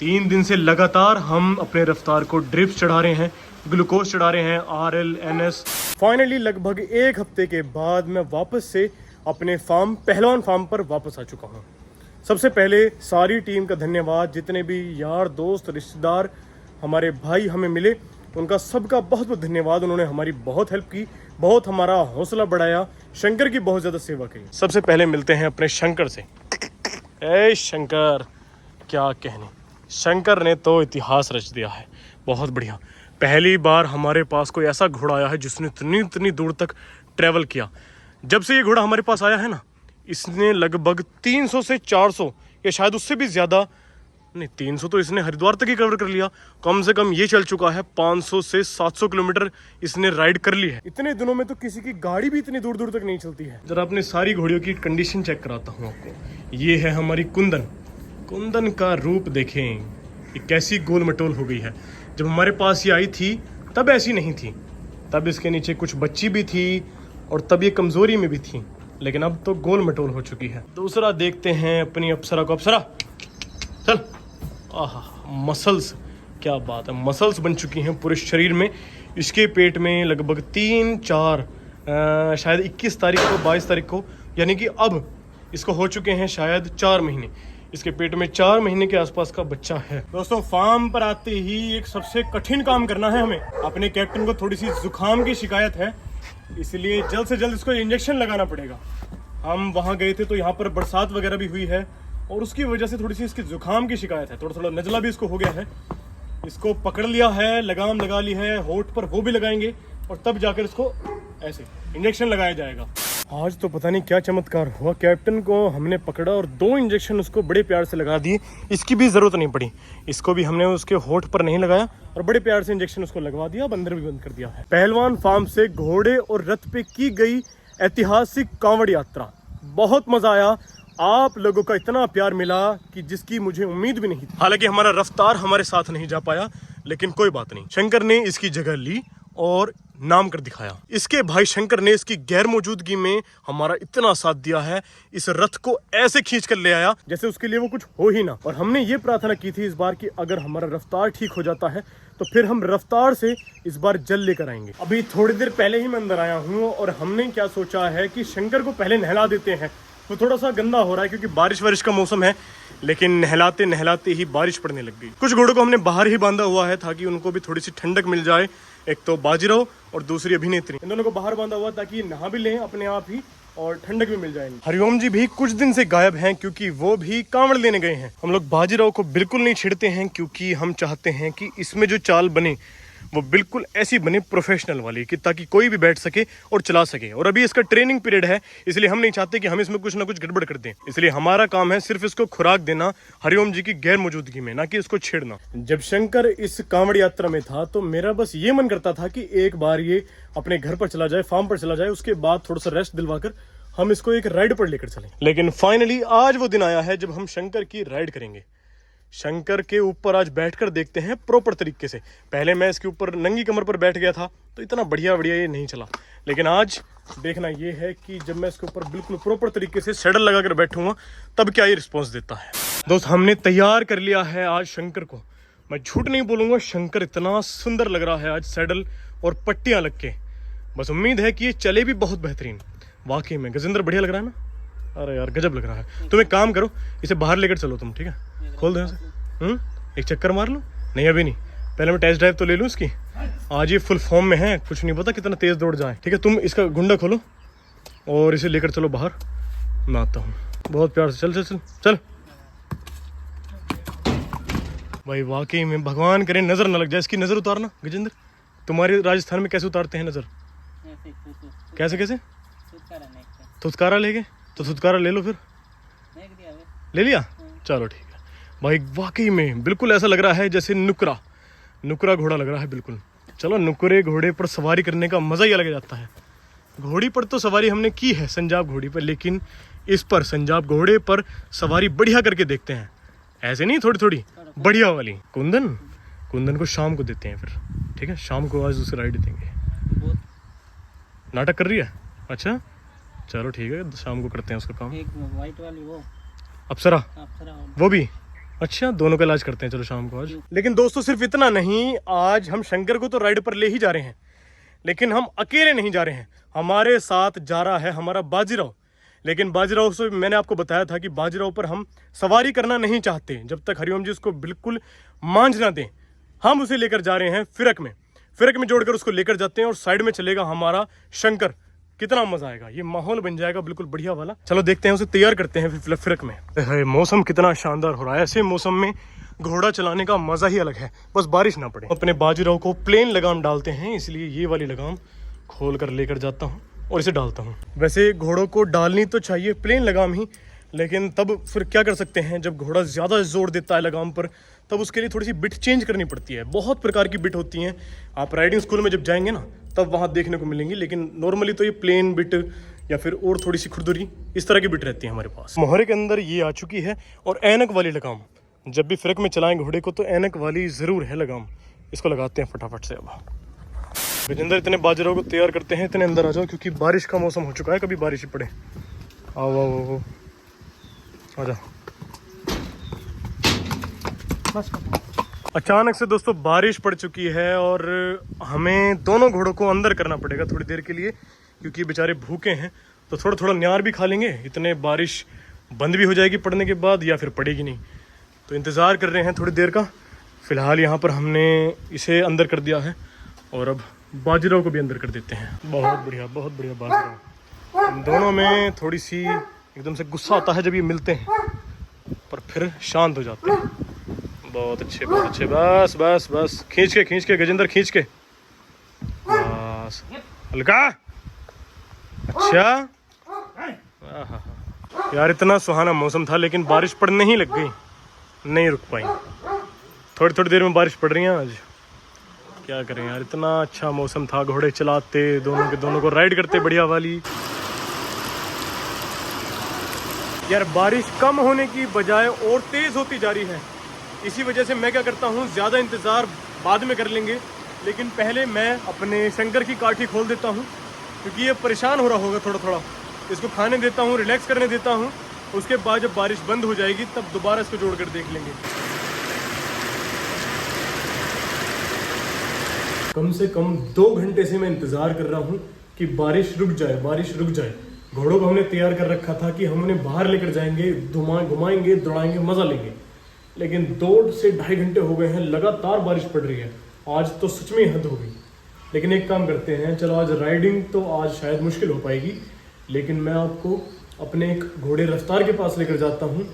3 दिन से लगातार हम अपने रफ्तार को ड्रिप्स चढ़ा रहे हैं, ग्लूकोज चढ़ा रहे हैं, RL NS। फाइनली लगभग 1 हफ्ते के बाद मैं वापस से अपने फार्म पहलवान फार्म पर वापस आ चुका हूँ। सबसे पहले सारी टीम का धन्यवाद, जितने भी यार दोस्त रिश्तेदार हमारे भाई हमें मिले उनका सबका बहुत बहुत धन्यवाद। उन्होंने हमारी बहुत हेल्प की, बहुत हमारा हौसला बढ़ाया, शंकर की बहुत ज़्यादा सेवा की। सबसे पहले मिलते हैं अपने शंकर से। ए शंकर, क्या कहने, शंकर ने तो इतिहास रच दिया है, बहुत बढ़िया। पहली बार हमारे पास कोई ऐसा घोड़ा आया है जिसने इतनी दूर तक ट्रैवल किया। जब से ये घोड़ा हमारे पास आया है ना, इसने लगभग 300 से 400 या शायद उससे भी ज़्यादा, नहीं 300 तो इसने हरिद्वार तक ही कवर कर लिया। कम से कम ये चल चुका है 500 से 700 किलोमीटर इसने राइड कर ली है। इतने दिनों में तो किसी की गाड़ी भी इतनी दूर दूर तक नहीं चलती है। जरा अपने सारी घोड़ियों की कंडीशन चेक कराता हूँ आपको। ये है हमारी कुंदन। कुंदन का रूप देखें, ये कैसी गोल मटोल हो गई है। जब हमारे पास ये आई थी तब ऐसी नहीं थी, तब इसके नीचे कुछ बच्ची भी थी और तब ये कमज़ोरी में भी थी, लेकिन अब तो गोल मटोल हो चुकी है। दूसरा देखते हैं अपनी अप्सरा को। अप्सरा चल। आहा, मसल्स, क्या बात है, मसल्स बन चुकी हैं पूरे शरीर में। इसके पेट में लगभग 3-4 शायद 21 तारीख को 22 तारीख को, यानी कि अब इसको हो चुके हैं शायद 4 महीने। इसके पेट में 4 महीने के आसपास का बच्चा है। दोस्तों, फार्म पर आते ही एक सबसे कठिन काम करना है हमें। अपने कैप्टन को थोड़ी सी जुकाम की शिकायत है, इसलिए जल्द से जल्द इसको इंजेक्शन लगाना पड़ेगा। हम वहाँ गए थे तो यहाँ पर बरसात वगैरह भी हुई है और उसकी वजह से थोड़ी सी इसकी जुकाम की शिकायत है, थोड़ा नज़ला भी इसको हो गया है। इसको पकड़ लिया है, लगाम लगा ली है, होठ पर वो भी लगाएंगे और तब जाकर इसको ऐसे इंजेक्शन लगाया जाएगा। आज तो पता नहीं क्या चमत्कार हुआ, कैप्टन को हमने पकड़ा और 2 इंजेक्शन उसको बड़े प्यार से लगा दिए। इसकी भी ज़रूरत नहीं पड़ी, इसको भी हमने उसके होठ पर नहीं लगाया और बड़े प्यार से इंजेक्शन उसको लगवा दिया, अंदर भी बंद कर दिया है। पहलवान फार्म से घोड़े और रथ पे की गई ऐतिहासिक कांवड़ यात्रा, बहुत मज़ा आया। आप लोगों का इतना प्यार मिला कि जिसकी मुझे उम्मीद भी नहीं थी। हालांकि हमारा रफ्तार हमारे साथ नहीं जा पाया, लेकिन कोई बात नहीं, शंकर ने इसकी जगह ली और नाम कर दिखाया। इसके भाई शंकर ने इसकी गैर मौजूदगी में हमारा इतना साथ दिया है, इस रथ को ऐसे खींच कर ले आया जैसे उसके लिए वो कुछ हो ही ना। और हमने ये प्रार्थना की थी इस बार कि अगर हमारा रफ्तार ठीक हो जाता है तो फिर हम रफ्तार से इस बार जल लेकर आएंगे। अभी थोड़ी देर पहले ही मैं अंदर आया हूँ और हमने क्या सोचा है कि शंकर को पहले नहला देते हैं। तो थोड़ा सा गंदा हो रहा है क्योंकि बारिश का मौसम है, लेकिन नहलाते नहलाते ही बारिश पड़ने लग गई। कुछ घोड़ों को हमने बाहर ही बांधा हुआ है ताकि उनको भी थोड़ी सी ठंडक मिल जाए। एक तो बाजीराव और दूसरी अभिनेत्री, इन दोनों को बाहर बांधा हुआ ताकि नहा भी लें अपने आप ही और ठंडक भी मिल जाएगी। हरिओम जी भी कुछ दिन से गायब हैं क्योंकि वो भी कांवड़ लेने गए हैं। हम लोग बाजीराव को बिल्कुल नहीं छेड़ते हैं क्योंकि हम चाहते हैं कि इसमें जो चाल बने वो बिल्कुल ऐसी बने प्रोफेशनल वाली, कि ताकि कोई भी बैठ सके और चला सके। और अभी इसका ट्रेनिंग पीरियड है, इसलिए हम नहीं चाहते कि हम इसमें कुछ ना कुछ गड़बड़ कर दें। इसलिए हमारा काम है सिर्फ इसको खुराक देना हरिओम जी की गैर मौजूदगी में, ना कि इसको छेड़ना। जब शंकर इस कांवड़ यात्रा में था तो मेरा बस ये मन करता था कि एक बार ये अपने घर पर चला जाए, फार्म पर चला जाए, उसके बाद थोड़ा सा रेस्ट दिलवाकर हम इसको एक राइड पर लेकर चलें। लेकिन फाइनली आज वो दिन आया है जब हम शंकर की राइड करेंगे। शंकर के ऊपर आज बैठकर देखते हैं प्रॉपर तरीके से। पहले मैं इसके ऊपर नंगी कमर पर बैठ गया था तो इतना बढ़िया ये नहीं चला, लेकिन आज देखना ये है कि जब मैं इसके ऊपर बिल्कुल प्रॉपर तरीके से सैडल लगाकर बैठूंगा तब क्या ये रिस्पॉन्स देता है। दोस्त, हमने तैयार कर लिया है आज शंकर को। मैं झूठ नहीं बोलूँगा, शंकर इतना सुंदर लग रहा है आज सैडल और पट्टियाँ लग के। बस उम्मीद है कि ये चले भी बहुत बेहतरीन। वाकई में गजेंद्र बढ़िया लग रहा है ना? अरे यार गजब लग रहा है। तुम एक काम करो, इसे बाहर लेकर चलो तुम, ठीक है? खोल दो इसे, एक चक्कर मार लो। नहीं अभी नहीं, पहले मैं टेस्ट ड्राइव तो ले लूँ इसकी। आज ये फुल फॉर्म में है, कुछ नहीं पता कितना तेज़ दौड़ जाए। ठीक है, तुम इसका गुंडा खोलो और इसे लेकर चलो बाहर। मैं आता हूँ, बहुत प्यार से। चल चल चल चल भाई, वाकई में भगवान करे नज़र न लग जाए। इसकी नज़र उतारना गजेंद्र। तुम्हारे राजस्थान में कैसे उतारते हैं नज़र? कैसे कैसे? थुतकारा ले गए तो थुतकारा ले लो, फिर ले लिया, चलो ठीक है भाई। वाकई में बिल्कुल ऐसा लग रहा है जैसे नुकरा घोड़ा लग रहा है बिल्कुल। चलो, नुकरे घोड़े पर सवारी करने का मज़ा ही अलग जाता है। घोड़ी पर तो सवारी हमने की है, संजाब घोड़ी पर, लेकिन इस पर संजाब घोड़े पर सवारी बढ़िया करके देखते हैं। ऐसे नहीं, थोड़ी थोड़ी बढ़िया वाली। कुंदन को शाम को देते हैं फिर, ठीक है? शाम को आज उसे राइड देंगे। नाटक कर रही है? अच्छा चलो ठीक है, शाम को करते हैं उसका काम। एक वाइट वाली वो अप्सरा, वो भी अच्छा, दोनों का इलाज करते हैं, चलो शाम को आज। लेकिन दोस्तों सिर्फ इतना नहीं, आज हम शंकर को तो राइड पर ले ही जा रहे हैं, लेकिन हम अकेले नहीं जा रहे हैं, हमारे साथ जा रहा है हमारा बाजीराव। लेकिन बाजीराव से मैंने आपको बताया था कि बाजीराव पर हम सवारी करना नहीं चाहते जब तक हरिओम जी उसको बिल्कुल मांझ ना दें। हम उसे लेकर जा रहे हैं फिरक में जोड़कर उसको लेकर जाते हैं और साइड में चलेगा हमारा शंकर। कितना मजा आएगा, ये माहौल बन जाएगा बिल्कुल बढ़िया वाला। चलो देखते हैं, उसे तैयार करते हैं फिर फिरक में। मौसम कितना शानदार हो रहा है, ऐसे मौसम में घोड़ा चलाने का मजा ही अलग है, बस बारिश ना पड़े। अपने बाजीराव को प्लेन लगाम डालते हैं, इसलिए ये वाली लगाम खोल कर लेकर जाता हूँ और इसे डालता हूँ। वैसे घोड़ों को डालनी तो चाहिए प्लेन लगाम ही, लेकिन तब फिर क्या कर सकते हैं, जब घोड़ा ज़्यादा जोर देता है लगाम पर तब उसके लिए थोड़ी सी बिट चेंज करनी पड़ती है। बहुत प्रकार की बिट होती हैं, आप राइडिंग स्कूल में जब जाएंगे ना तब वहाँ देखने को मिलेंगी, लेकिन नॉर्मली तो ये प्लेन बिट या फिर और थोड़ी सी खुरदुरी इस तरह की बिट रहती है हमारे पास। मोहरे के अंदर ये आ चुकी है और ऐनक वाली लगाम, जब भी फिरक में चलाएं घोड़े को तो ऐनक वाली ज़रूर है लगाम, इसको लगाते हैं फटाफट से। अब गजेंद्र इतने बाजीराव को तैयार करते हैं, इतने अंदर आ जाओ क्योंकि बारिश का मौसम हो चुका है, कभी बारिश ही पड़े। आओ आओ आओ आ जाओ। अचानक से दोस्तों बारिश पड़ चुकी है और हमें दोनों घोड़ों को अंदर करना पड़ेगा थोड़ी देर के लिए, क्योंकि बेचारे भूखे हैं। तो थोड़ा थोड़ा न्यार भी खा लेंगे, इतने बारिश बंद भी हो जाएगी पड़ने के बाद या फिर पड़ेगी नहीं, तो इंतज़ार कर रहे हैं थोड़ी देर का। फ़िलहाल यहाँ पर हमने इसे अंदर कर दिया है और अब बाजीराव को भी अंदर कर देते हैं। बहुत बढ़िया बाजीराव। इन दोनों में थोड़ी सी एकदम से गुस्सा आता है जब ये मिलते हैं, पर फिर शांत हो जाते हैं। बहुत अच्छे बहुत अच्छे, बस बस बस, खींच के गजेंद्र खींच के, बस हल्का। अच्छा यार, इतना सुहाना मौसम था लेकिन बारिश पड़ने ही लग गई, नहीं रुक पाई। थोड़ी थोड़ी देर में बारिश पड़ रही है आज, क्या करें यार, इतना अच्छा मौसम था, घोड़े चलाते दोनों को राइड करते बढ़िया वाली। यार बारिश कम होने की बजाय और तेज होती जा रही है, इसी वजह से मैं क्या करता हूँ, ज़्यादा इंतज़ार बाद में कर लेंगे, लेकिन पहले मैं अपने शंकर की काठी खोल देता हूँ क्योंकि ये परेशान हो रहा होगा थोड़ा थोड़ा। इसको खाने देता हूँ, रिलैक्स करने देता हूँ, उसके बाद जब बारिश बंद हो जाएगी तब दोबारा इसको जोड़ कर देख लेंगे। कम से कम 2 घंटे से मैं इंतज़ार कर रहा हूँ कि बारिश रुक जाए। घोड़ों को हमने तैयार कर रखा था कि हम उन्हें बाहर लेकर जाएंगे, घुमाएंगे, दौड़ाएंगे, मज़ा लेंगे, लेकिन 2 से ढाई घंटे हो गए हैं, लगातार बारिश पड़ रही है। आज तो सच में हद हो गई। लेकिन एक काम करते हैं, चलो आज राइडिंग तो आज शायद मुश्किल हो पाएगी, लेकिन मैं आपको अपने एक घोड़े रफ्तार के पास लेकर जाता हूँ।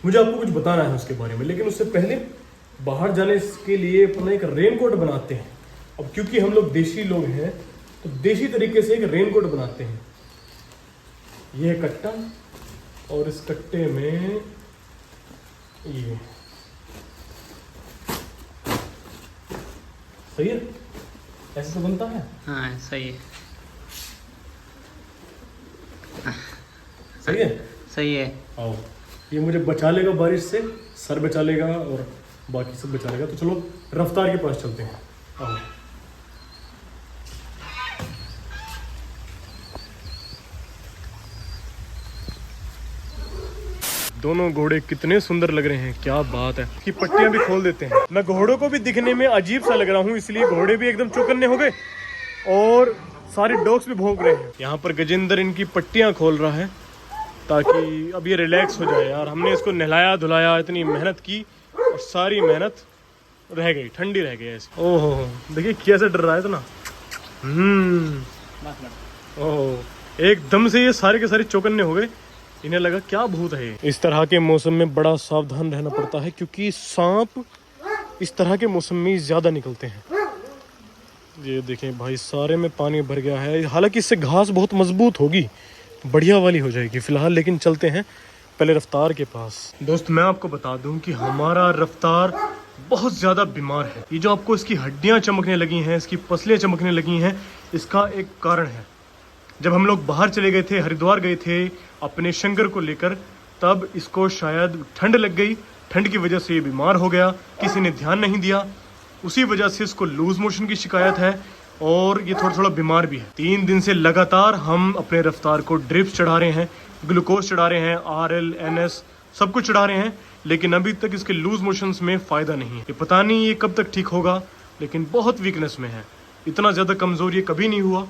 मुझे आपको कुछ बताना है उसके बारे में, लेकिन उससे पहले बाहर जाने के लिए अपना एक रेनकोट बनाते हैं। अब क्योंकि हम लोग देशी लोग हैं तो देशी तरीके से एक रेनकोट बनाते हैं। ये कट्टा और इस कट्टे में ये सही है, ऐसे तो बनता है। हाँ सही है, सही है, सही है। आओ, ये मुझे बचा लेगा बारिश से, सर बचा लेगा और बाकी सब बचा लेगा। तो चलो रफ्तार के पास चलते हैं। आओ दोनों घोड़े कितने सुंदर लग रहे हैं, क्या बात है। कि पट्टियां भी खोल देते हैं। मैं घोड़ों को भी दिखने में अजीब सा लग रहा हूँ, इसलिए घोड़े भी एकदम चौकन्ने हो गए और सारे डॉग्स भी भौंक रहे हैं। यहाँ पर गजेंद्र इनकी पट्टियां खोल रहा है ताकि अब ये रिलैक्स हो जाए। यार हमने इसको नहलाया धुलाया, इतनी मेहनत की और सारी मेहनत रह गई, ठंडी रह गई ऐसे। ओहो देखिए कैसे डर रहा है इतना। ओह एकदम से ये सारे के सारे चौकन्ने हो गए, इन्हें लगा क्या भूत है। इस तरह के मौसम में बड़ा सावधान रहना पड़ता है क्योंकि सांप इस तरह के मौसम में ज़्यादा निकलते हैं। ये देखें भाई, सारे में पानी भर गया है। हालांकि इससे घास बहुत मजबूत होगी, बढ़िया वाली हो जाएगी फिलहाल, लेकिन चलते हैं पहले रफ्तार के पास। दोस्त मैं आपको बता दूं कि हमारा रफ्तार बहुत ज़्यादा बीमार है। ये जो आपको इसकी हड्डियाँ चमकने लगी हैं, इसकी पसलियाँ चमकने लगी हैं, इसका एक कारण है। जब हम लोग बाहर चले गए थे, हरिद्वार गए थे अपने शंकर को लेकर, तब इसको शायद ठंड लग गई, ठंड की वजह से ये बीमार हो गया, किसी ने ध्यान नहीं दिया, उसी वजह से इसको लूज मोशन की शिकायत है और ये थोड़ा थोड़ा बीमार भी है। 3 दिन से लगातार हम अपने रफ्तार को ड्रिप्स चढ़ा रहे हैं, ग्लूकोज चढ़ा रहे हैं, RL NS सब कुछ चढ़ा रहे हैं, लेकिन अभी तक इसके लूज मोशंस में फ़ायदा नहीं है। ये पता नहीं ये कब तक ठीक होगा, लेकिन बहुत वीकनेस में है। इतना ज़्यादा कमज़ोर ये कभी नहीं हुआ,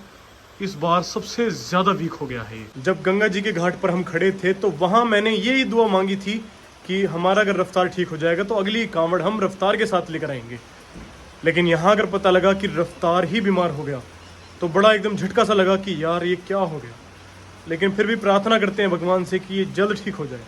इस बार सबसे ज़्यादा वीक हो गया है ये। जब गंगा जी के घाट पर हम खड़े थे तो वहाँ मैंने यही दुआ मांगी थी कि हमारा अगर रफ्तार ठीक हो जाएगा तो अगली कांवड़ हम रफ्तार के साथ लेकर आएंगे। लेकिन यहाँ अगर पता लगा कि रफ्तार ही बीमार हो गया तो बड़ा एकदम झटका सा लगा कि यार ये क्या हो गया। लेकिन फिर भी प्रार्थना करते हैं भगवान से कि ये जल्द ठीक हो जाए।